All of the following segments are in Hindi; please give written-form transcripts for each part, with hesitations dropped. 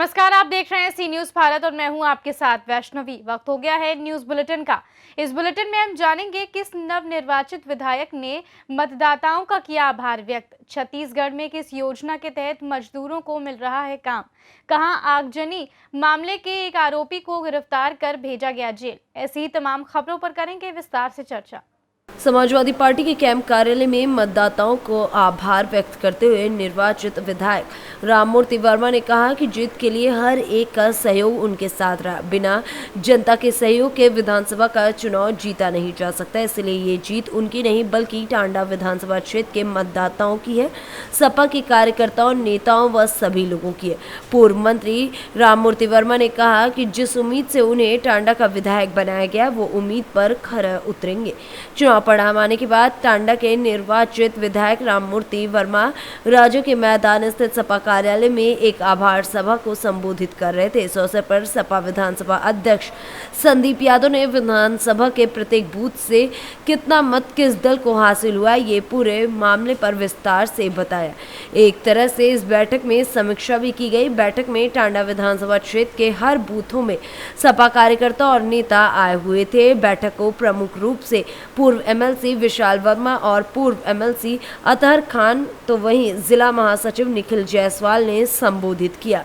नमस्कार, आप देख रहे हैं सी न्यूज भारत और मैं हूं आपके साथ वैष्णवी। वक्त हो गया है न्यूज बुलेटिन का। इस बुलेटिन में हम जानेंगे किस नवनिर्वाचित विधायक ने मतदाताओं का किया आभार व्यक्त। छत्तीसगढ़ में किस योजना के तहत मजदूरों को मिल रहा है काम। कहां आगजनी मामले के एक आरोपी को गिरफ्तार कर भेजा गया जेल। ऐसी ही तमाम खबरों पर करेंगे विस्तार से चर्चा। समाजवादी पार्टी के कैंप कार्यालय में मतदाताओं को आभार व्यक्त करते हुए निर्वाचित विधायक राममूर्ति वर्मा ने कहा कि जीत के लिए हर एक का सहयोग उनके साथ रहा। बिना जनता के सहयोग के विधानसभा का चुनाव जीता नहीं जा सकता, इसलिए ये जीत उनकी नहीं बल्कि टांडा विधानसभा क्षेत्र के मतदाताओं की है, सपा के कार्यकर्ताओं, नेताओं व सभी लोगों की है। पूर्व मंत्री राममूर्ति वर्मा ने कहा कि जिस उम्मीद से उन्हें टांडा का विधायक बनाया गया वो उम्मीद पर खरा उतरेंगे। चुनाव परिणाम आने के बाद टांडा के निर्वाचित विधायक राममूर्ति वर्मा राजो के मैदान स्थित सपा कार्यालय में एक आभार सभा को संबोधित कर रहे थे। इस अवसर पर सपा विधानसभा अध्यक्ष संदीप यादव ने विधानसभा के प्रत्येक बूथ से कितना मत किस दल को हासिल हुआ ये पूरे मामले पर विस्तार से बताया। एक तरह से इस बैठक में समीक्षा भी की गई। बैठक में टांडा विधानसभा क्षेत्र के हर बूथों में सपा कार्यकर्ता और नेता आए हुए थे। बैठक को प्रमुख रूप से पूर्व एमएलसी विशाल वर्मा और पूर्व एमएलसी अतहर खान तो वहीं जिला महासचिव निखिल जायसवाल ने संबोधित किया।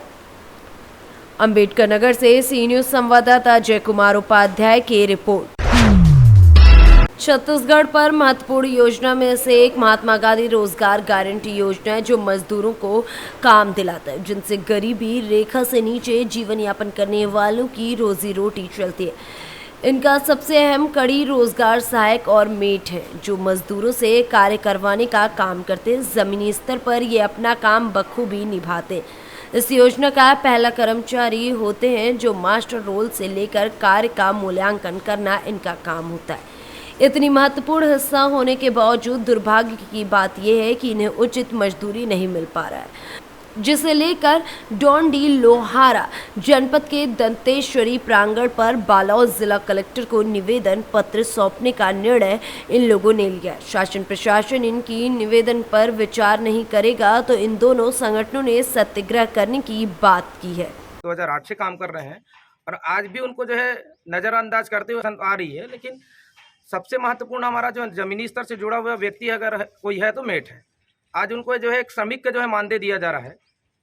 अंबेडकर नगर से सी न्यूज संवाददाता जय कुमार उपाध्याय की रिपोर्ट। छत्तीसगढ़ पर महत्वपूर्ण योजना में से एक महात्मा गांधी रोजगार गारंटी योजना है, जो मजदूरों को काम दिलाता है, जिनसे गरीबी रेखा से नीचे जीवन यापन करने वालों की रोजी रोटी चलती है। इनका सबसे अहम कड़ी रोजगार सहायक और मेट है, जो मजदूरों से कार्य करवाने का काम करते हैं। जमीनी स्तर पर ये अपना काम बखूबी निभाते हैं। इस योजना का पहला कर्मचारी होते हैं, जो मास्टर रोल से लेकर कार्य का मूल्यांकन करना इनका काम होता है। इतनी महत्वपूर्ण हिस्सा होने के बावजूद दुर्भाग्य की बात यह है कि इन्हें उचित मजदूरी नहीं मिल पा रहा है, जिसे लेकर डोंडी लोहारा जनपद के दंतेश्वरी प्रांगण पर बालोद जिला कलेक्टर को निवेदन पत्र सौंपने का निर्णय इन लोगों ने लिया। शासन प्रशासन इनकी निवेदन पर विचार नहीं करेगा तो इन दोनों संगठनों ने सत्याग्रह करने की बात की है। 2008 से काम कर रहे हैं और आज भी उनको जो है नज़रअंदाज करते हुए आ रही है। लेकिन सबसे महत्वपूर्ण हमारा जो जमीनी स्तर से जुड़ा हुआ व्यक्ति अगर कोई है तो मेट है। आज उनको जो है एक श्रमिक का जो है मानदेय दिया जा रहा है,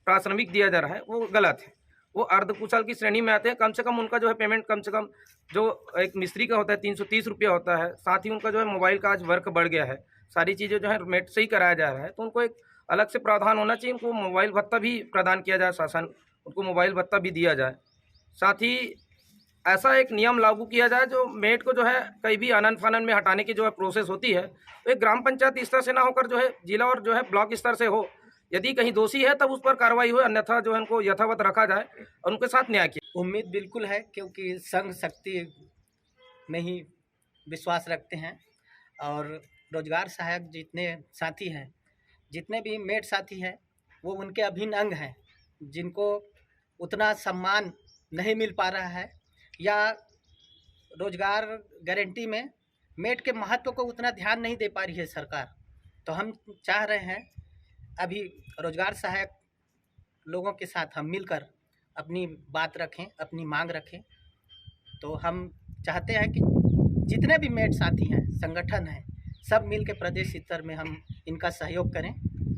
प्राश्रमिक दिया जा रहा है, वो गलत है। वो अर्धकुशल की श्रेणी में आते हैं। कम से कम उनका जो है पेमेंट कम से कम जो एक मिस्त्री का होता है 330 रुपया होता है। साथ ही उनका जो है मोबाइल का आज वर्क बढ़ गया है, सारी चीज़ें जो है मेट से ही कराया जा रहा है। तो उनको एक अलग से प्रावधान होना चाहिए। उनको मोबाइल भत्ता भी प्रदान किया जाए, शासन उनको मोबाइल भत्ता भी दिया जाए। साथ ही ऐसा एक नियम लागू किया जाए जो मेट को जो है कहीं भी आनन फानन में हटाने की जो है प्रोसेस होती है तो एक ग्राम पंचायत स्तर से ना होकर जो है जिला और जो है ब्लॉक स्तर से हो। यदि कहीं दोषी है तब उस पर कार्रवाई हो, अन्यथा जो है उनको यथावत रखा जाए और उनके साथ न्याय किया। उम्मीद बिल्कुल है, क्योंकि संघ शक्ति में ही विश्वास रखते हैं और रोजगार सहायक जितने साथी हैं, जितने भी मेट साथी हैं, वो उनके अभिन्न अंग हैं, जिनको उतना सम्मान नहीं मिल पा रहा है या रोजगार गारंटी में मेट के महत्व को उतना ध्यान नहीं दे पा रही है सरकार। तो हम चाह रहे हैं अभी रोजगार सहायक लोगों के साथ हम मिलकर अपनी बात रखें, अपनी मांग रखें। तो हम चाहते हैं कि जितने भी मेट साथी हैं, संगठन हैं, सब मिल के प्रदेश स्तर में हम इनका सहयोग करें।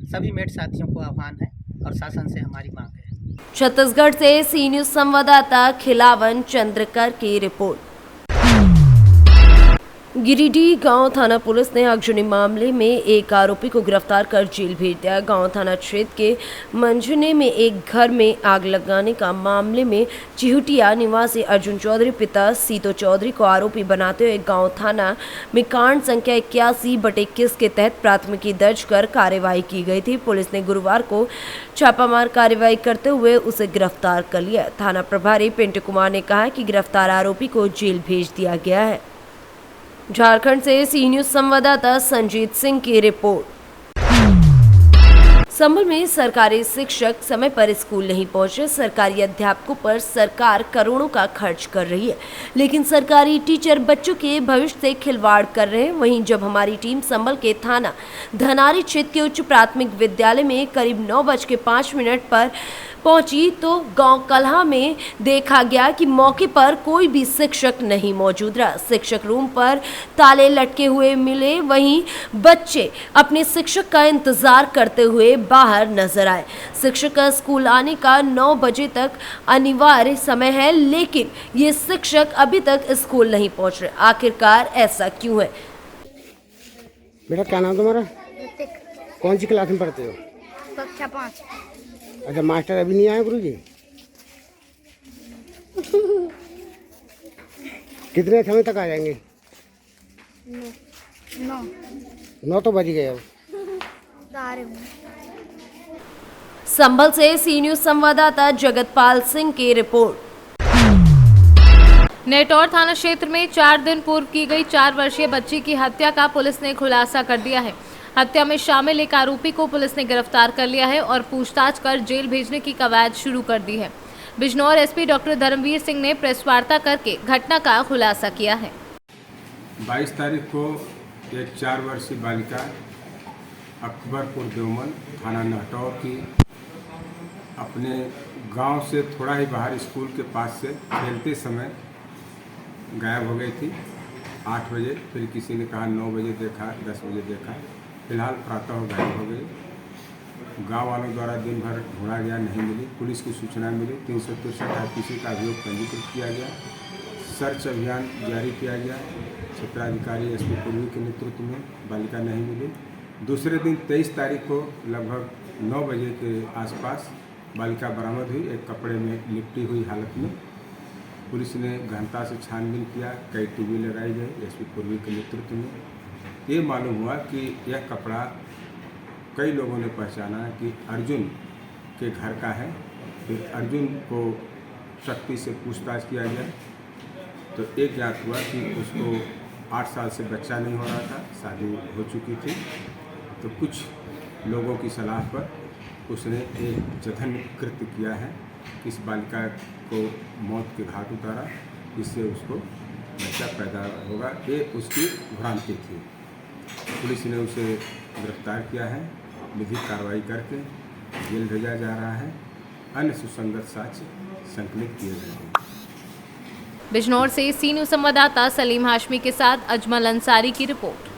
सभी मेट साथियों को आह्वान है और शासन से हमारी मांग है। छत्तीसगढ़ से सी न्यूज संवाददाता खिलावन चंद्रकर की रिपोर्ट। गिरिडीह गांव थाना पुलिस ने आगजनी मामले में एक आरोपी को गिरफ्तार कर जेल भेज दिया। गांव थाना क्षेत्र के मंझने में एक घर में आग लगाने का मामले में चिहुटिया निवासी अर्जुन चौधरी पिता सीतो चौधरी को आरोपी बनाते हुए गांव थाना में कांड संख्या 81/21 के तहत प्राथमिकी दर्ज कर कार्यवाही की गई थी। पुलिस ने गुरुवार को छापामार कार्यवाही करते हुए उसे गिरफ्तार कर लिया। थाना प्रभारी पिंटू कुमार ने कहा कि गिरफ्तार आरोपी को जेल भेज दिया गया है। झारखंड से सी न्यूज संवाददाता संजीत सिंह की रिपोर्ट। संभल में सरकारी शिक्षक समय पर स्कूल नहीं पहुंचे। सरकारी अध्यापकों पर सरकार करोड़ों का खर्च कर रही है, लेकिन सरकारी टीचर बच्चों के भविष्य से खिलवाड़ कर रहे हैं। वहीं जब हमारी टीम संभल के थाना धनारी क्षेत्र के उच्च प्राथमिक विद्यालय में करीब 9:05 पर पहुंची तो गांव कल्हा में देखा गया कि मौके पर कोई भी शिक्षक नहीं मौजूद रहा। शिक्षक रूम पर ताले लटके हुए मिले, वहीं बच्चे अपने शिक्षक का इंतजार करते हुए बाहर नजर आए। शिक्षक का स्कूल आने का 9 बजे तक अनिवार्य समय है, लेकिन ये शिक्षक अभी तक स्कूल नहीं पहुंच रहे। आखिरकार ऐसा क्यों है? बेटा क्या नाम तुम्हारा? ऋतिक, कौन सी क्लास में पढ़ते हो? कक्षा 5। अच्छा, मास्टर अभी नहीं आए गुरुजी? कितने समय तक आ जाएंगे? 9 9 तो बज गए अब। तारे हूँ। संभल से सी न्यूज संवाददाता जगतपाल सिंह की रिपोर्ट। नेटौर थाना क्षेत्र में 4 दिन पूर्व की गई 4 वर्षीय बच्ची की हत्या का पुलिस ने खुलासा कर दिया है। हत्या में शामिल एक आरोपी को पुलिस ने गिरफ्तार कर लिया है और पूछताछ कर जेल भेजने की कवायद शुरू कर दी है। बिजनौर एसपी डॉक्टर धर्मवीर सिंह ने प्रेस वार्ता करके घटना का खुलासा किया है। 22 तारीख को एक 4 वर्षीय बालिका अकबरपुर देवमन थाना नेटौर की अपने गांव से थोड़ा ही बाहर स्कूल के पास से खेलते समय गायब हो गई थी। 8 बजे, फिर किसी ने कहा 9 बजे देखा, 10 बजे देखा, फिलहाल प्रातः गायब हो गई। गांव वालों द्वारा दिन भर ढूंढा गया, नहीं मिली। पुलिस को सूचना मिली, 363 IPC का अभियोग पंजीकृत किया गया। सर्च अभियान जारी किया गया। क्षेत्राधिकारी एसपी पूर्वी के नेतृत्व में बालिका नहीं मिली। दूसरे दिन 23 तारीख को लगभग 9 बजे के आसपास बालिका बरामद हुई, एक कपड़े में लिपटी हुई हालत में। पुलिस ने गहनता से छानबीन किया, कई टीवी लगाई गई एसपी पूर्वी के नेतृत्व में। ये मालूम हुआ कि यह कपड़ा कई लोगों ने पहचाना कि अर्जुन के घर का है। फिर अर्जुन को शक्ति से पूछताछ किया गया तो एक ज्ञात हुआ कि उसको 8 साल से बच्चा नहीं हो रहा था, शादी हो चुकी थी। तो कुछ लोगों की सलाह पर उसने एक जघन्य कृत्य किया है, इस बालिका को मौत के घाट उतारा, इससे उसको बच्चा पैदा होगा, ये उसकी भ्रांति थी। पुलिस ने उसे गिरफ्तार किया है, विधिक कार्रवाई करके जेल भेजा जा रहा है। अन्य सुसंगत साक्ष्य संकलित किए गए हैं। बिजनौर से सी न्यूज संवाददाता सलीम हाशमी के साथ अजमल अंसारी की रिपोर्ट।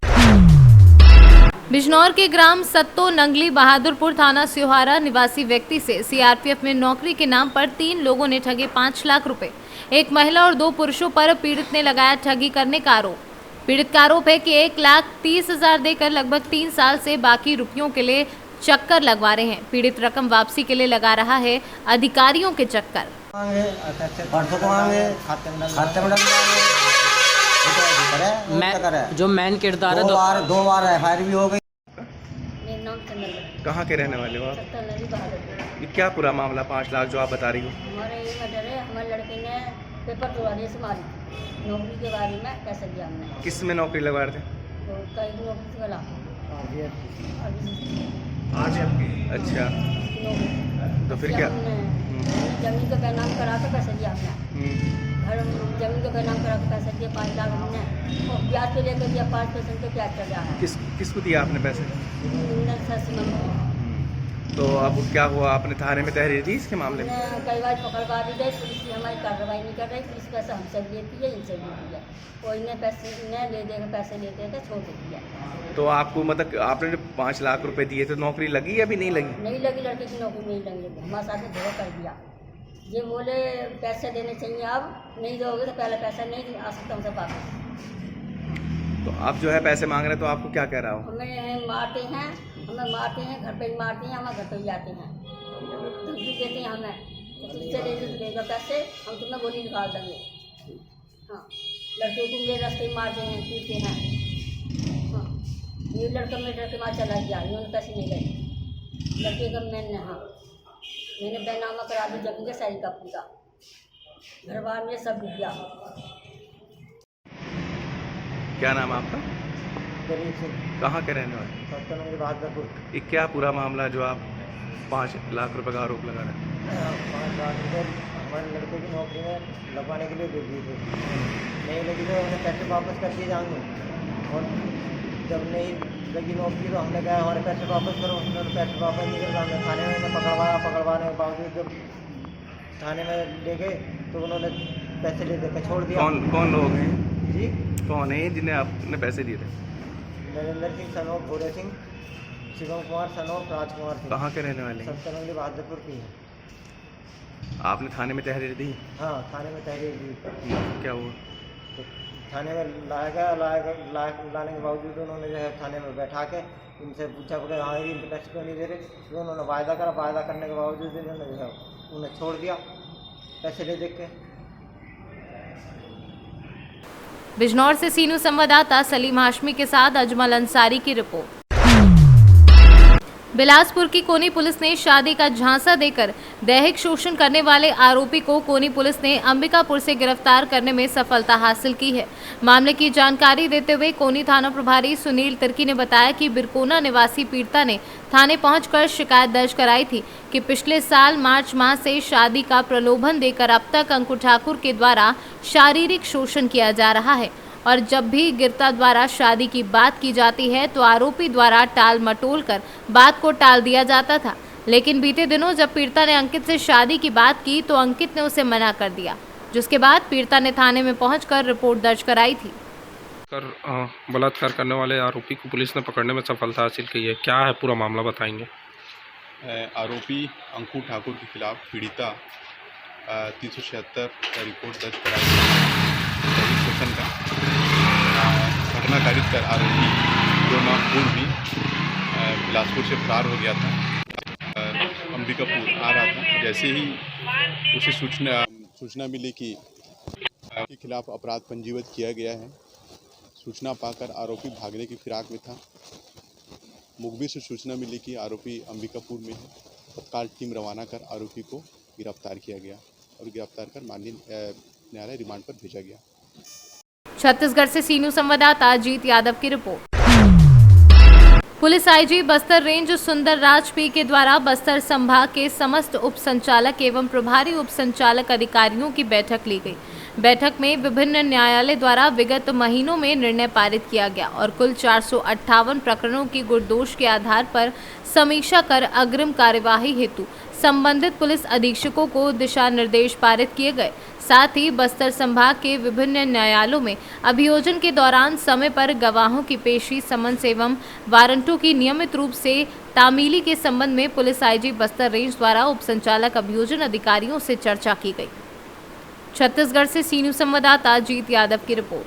बिजनौर के ग्राम सत्तो नंगली बहादुरपुर थाना सिहारा निवासी व्यक्ति से सीआरपीएफ में नौकरी के नाम पर 3 लोगों ने ठगे 5 लाख रुपए। एक महिला और 2 पुरुषों पर पीड़ित ने लगाया ठगी करने का आरोप। पीड़ित का आरोप है कि 1,30,000 देकर लगभग 3 साल से बाकी रुपयों के लिए चक्कर लगवा रहे हैं। पीड़ित रकम वापसी के लिए लगा रहा है अधिकारियों के चक्कर। मैं जो मेन किरदार है 2 बार FIR भी हो गई। मेरा नाम चंद्र, कहाँ के रहने वाले हो आप? सत्ता नदी बहादुरपुर। ये क्या पूरा मामला 5 लाख जो आप बता रही हो? हमारा ये मैटर है, हमारे लड़के ने पेपर तोड़वाने से मारी थी। नौकरी के बारे में पैसा दिया हमने, किस में नौकरी लगवा रहे थे? तो कई नौकरी से गला अच्छा, तो फिर क्या? जमीन का नाम करा के पैसा दिया हमने। घर जमीन का नाम करा के पैसा दिया 5 लाख हमने, और ब्याज पे लेकर दिया 5% का ब्याज चल रहा है। किसको दिया आपने पैसे? तो अब क्या हुआ, आपने थाने में तहरीर दी इसके मामले में? कई बार पकड़वा दी गई, पुलिस हमारी कार्रवाई नहीं कर रही। पुलिस पैसा हमसे लेती है, इनसे लेती है। कोई ने पैसे ने ले देकर पैसे लेते हैं तो छोड़ देती है। तो आपको मतलब आपने जो 5 लाख रुपए दिए थे, नौकरी लगी या अभी नहीं लगी? नहीं लगी, लड़के की नौकरी नहीं लगी। हमारे साथ धोखा कर दिया। ये बोले पैसे देने चाहिए, अब नहीं दोगे तो पहले पैसा नहीं आ सकता हमसे वापस। तो आप जो है पैसे मांग रहे हैं, तो आपको क्या कह रहा हूँ? हमें मारते हैं, घर पे ही मारते हैं, हमारे घर पे ही आते हैं, धमकी देते हैं हमें, तो तुझसे ले दो पैसे, हम तुम्हें गोली निकाल देंगे। हाँ, लड़के को मेरे रास्ते मारते हैं, पीटते हैं। हाँ, ये लड़का मेरे लड़के मार चला गया, इन्होंने पैसे नहीं गए। लड़के का मैंने बैनामा करा दी जमीन के साइड का पूरा, घर बार में सब दिया। क्या नाम है आपका? कहाँ के रहने वाले? बहादुरपुर। ये क्या पूरा मामला जो आप 5 लाख रुपए का आरोप लगा रहे हैं? 5 लाख रुपये हमारे लड़के की नौकरी में लगवाने के लिए दे दिए थे। नहीं लगी तो उन्हें पैसे वापस कर दिए जाएंगे, और जब नहीं लगी नौकरी, तो हमने कहा हमारे पैसे वापस करो। उन्होंने पैसे वापस नहीं करे, हमने थाने में पकड़वाया। पकड़वाने के बावजूद जब थाने में ले गए तो उन्होंने पैसे ले देकर छोड़ दिया। कौन लोग हैं जी, कौन है जिन्हें आपने पैसे दिए थे? Narendra Singh son of Bhore Singh, Shivam Kumar son of Rajkumar Singh. कहाँ के रहने वाले हैं? सबसे बहादुरपुर की है। आपने थाने में तहरीर दी? हाँ, थाने में तहरीर दी। क्या हुआ? तो थाने में लाने के बावजूद उन्होंने जो है थाने में बैठा के इनसे पूछा कि हाँ ये इंटरेस्ट क्यों नहीं दे रहे, तो उन्होंने वायदा करा। वायदा करने के बावजूद इन्होंने जो है उन्हें छोड़ दिया पैसे ले देख के। बिजनौर से सीनू संवाददाता सलीम हाशमी के साथ अजमल अंसारी की रिपोर्ट। बिलासपुर की कोनी पुलिस ने शादी का झांसा देकर दैहिक शोषण करने वाले आरोपी को कोनी पुलिस ने अंबिकापुर से गिरफ्तार करने में सफलता हासिल की है। मामले की जानकारी देते हुए कोनी थाना प्रभारी सुनील तिर्की ने बताया कि बिरकोना निवासी पीड़िता ने थाने पहुंचकर शिकायत दर्ज कराई थी कि पिछले साल मार्च माह से शादी का प्रलोभन देकर अब तक अंकुर ठाकुर के द्वारा शारीरिक शोषण किया जा रहा है और जब भी गिरता द्वारा शादी की बात की जाती है तो आरोपी द्वारा टाल मटोल कर बात को टाल दिया जाता था। लेकिन बीते दिनों जब पीड़िता ने अंकित से शादी की बात की तो अंकित ने उसे मना कर दिया, जिसके बाद पीड़िता ने थाने में पहुंचकर रिपोर्ट दर्ज कराई थी। बलात्कार करने वाले आरोपी को पुलिस ने पकड़ने में सफलता हासिल की है। क्या है पूरा मामला बताएंगे? आरोपी अंकुर ठाकुर के खिलाफ पीड़िता 376 का रिपोर्ट दर्ज कराई शोषण का घटना कारित कर आरोपी 2 माह पूर्व भी बिलासपुर से फरार हो गया था। अंबिकापुर आ रहा था। जैसे ही उसे सूचना मिली कि के खिलाफ अपराध पंजीबद्ध किया गया है, सूचना पाकर आरोपी भागने की फिराक में था। मुखबिर से सूचना मिली कि आरोपी अंबिकापुर में है। तत्काल टीम रवाना कर आरोपी को गिरफ्तार किया गया और गिरफ्तार कर माननीय न्यायालय रिमांड पर भेजा गया। छत्तीसगढ़ से सीनू संवाददाता अजीत यादव की report. Police IG Bastar range सुंदर राज पी के द्वारा बस्तर संभाग के समस्त उप संचालक एवं प्रभारी उप संचालक अधिकारियों की बैठक ली गई। बैठक में विभिन्न न्यायालय द्वारा विगत महीनों में निर्णय पारित किया गया और कुल 458 प्रकरणों की गुणदोष के आधार पर समीक्षा कर अग्रिम कार्यवाही हेतु संबंधित पुलिस अधीक्षकों को दिशा निर्देश पारित किए गए। साथ ही बस्तर संभाग के विभिन्न न्यायालयों में अभियोजन के दौरान समय पर गवाहों की पेशी, समन्स एवं वारंटों की नियमित रूप से तामीली के संबंध में पुलिस आईजी बस्तर रेंज द्वारा उप संचालक अभियोजन अधिकारियों से चर्चा की गई। छत्तीसगढ़ से सीनू संवाददाता अजीत यादव की रिपोर्ट।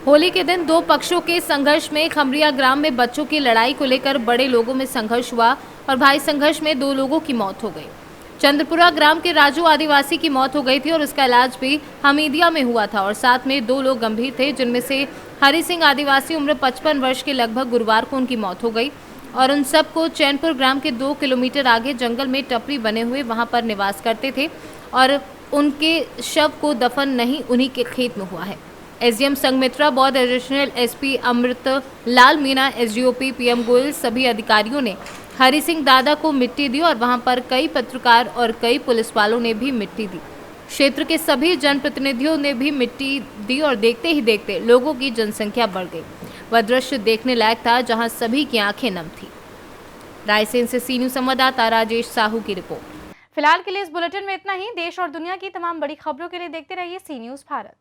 होली के दिन दो पक्षों के संघर्ष में खमरिया ग्राम में बच्चों की लड़ाई को लेकर बड़े लोगों में संघर्ष हुआ और भाई संघर्ष में 2 लोगों की मौत हो गई। चंद्रपुरा ग्राम के राजू आदिवासी की मौत हो गई थी और उसका इलाज भी हमीदिया में हुआ था और साथ में 2 लोग गंभीर थे, जिनमें से हरि सिंह आदिवासी उम्र 55 वर्ष के लगभग गुरुवार को उनकी मौत हो गई और उन सबको चैनपुर ग्राम के 2 किलोमीटर आगे जंगल में टपरी बने हुए वहां पर निवास करते थे और उनके शव को दफन नहीं उन्हीं के खेत में हुआ है। एसडीएम संघमित्रा, बौद्ध additional SP Amrit Lal Meena, SDOP PM Goyal सभी अधिकारियों ने हरि सिंह दादा को मिट्टी दी और वहां पर कई पत्रकार और कई पुलिस वालों ने भी मिट्टी दी। क्षेत्र के सभी जनप्रतिनिधियों ने भी मिट्टी दी और देखते ही देखते लोगों की जनसंख्या बढ़ गई। वह दृश्य देखने लायक था जहां सभी की आंखें नम थी। रायसेन से सीनू संवाददाता राजेश साहू की रिपोर्ट। फिलहाल के लिए इस बुलेटिन में इतना ही। देश और दुनिया की तमाम बड़ी खबरों के लिए देखते रहिए सी न्यूज़ भारत।